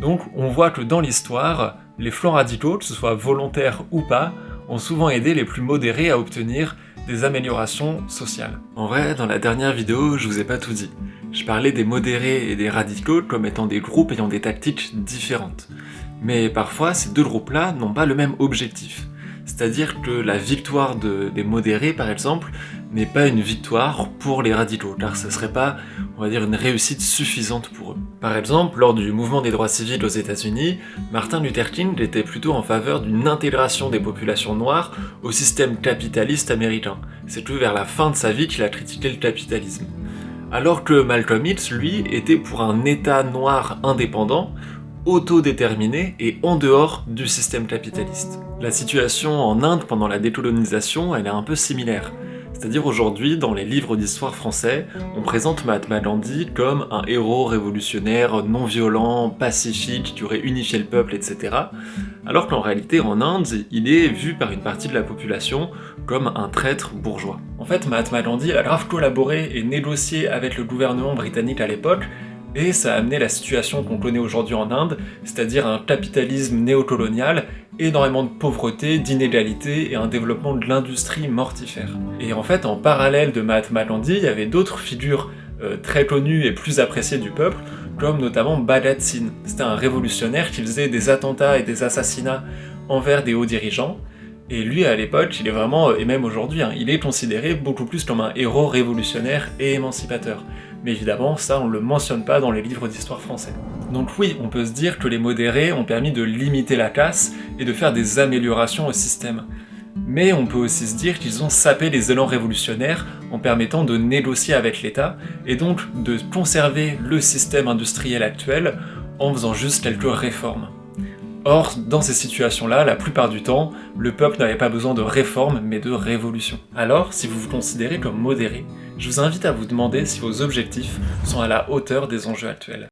Donc on voit que dans l'histoire, les flancs radicaux, que ce soit volontaires ou pas, ont souvent aidé les plus modérés à obtenir des améliorations sociales. En vrai, dans la dernière vidéo, je vous ai pas tout dit. Je parlais des modérés et des radicaux comme étant des groupes ayant des tactiques différentes. Mais parfois, ces deux groupes-là n'ont pas le même objectif. C'est-à-dire que la victoire des modérés, par exemple, n'est pas une victoire pour les radicaux, car ce serait pas, on va dire, une réussite suffisante pour eux. Par exemple, lors du mouvement des droits civils aux États-Unis, Martin Luther King était plutôt en faveur d'une intégration des populations noires au système capitaliste américain. C'est que vers la fin de sa vie qu'il a critiqué le capitalisme. Alors que Malcolm X, lui, était pour un État noir indépendant, autodéterminé et en dehors du système capitaliste. La situation en Inde pendant la décolonisation, elle est un peu similaire. C'est-à-dire aujourd'hui, dans les livres d'histoire français, on présente Mahatma Gandhi comme un héros révolutionnaire non violent, pacifique, qui aurait unifié le peuple, etc. Alors qu'en réalité, en Inde, il est vu par une partie de la population comme un traître bourgeois. En fait, Mahatma Gandhi a grave collaboré et négocié avec le gouvernement britannique à l'époque, et ça a amené la situation qu'on connaît aujourd'hui en Inde, c'est-à-dire un capitalisme néocolonial, énormément de pauvreté, d'inégalité et un développement de l'industrie mortifère. Et en fait, en parallèle de Mahatma Gandhi, il y avait d'autres figures très connues et plus appréciées du peuple, comme notamment Bhagat Singh. C'était un révolutionnaire qui faisait des attentats et des assassinats envers des hauts dirigeants, et lui, à l'époque, il est vraiment, et même aujourd'hui, il est considéré beaucoup plus comme un héros révolutionnaire et émancipateur. Mais évidemment, ça, on le mentionne pas dans les livres d'histoire français. Donc oui, on peut se dire que les modérés ont permis de limiter la casse et de faire des améliorations au système. Mais on peut aussi se dire qu'ils ont sapé les élans révolutionnaires en permettant de négocier avec l'État, et donc de conserver le système industriel actuel en faisant juste quelques réformes. Or, dans ces situations-là, la plupart du temps, le peuple n'avait pas besoin de réformes, mais de révolutions. Alors, si vous vous considérez comme modéré, je vous invite à vous demander si vos objectifs sont à la hauteur des enjeux actuels.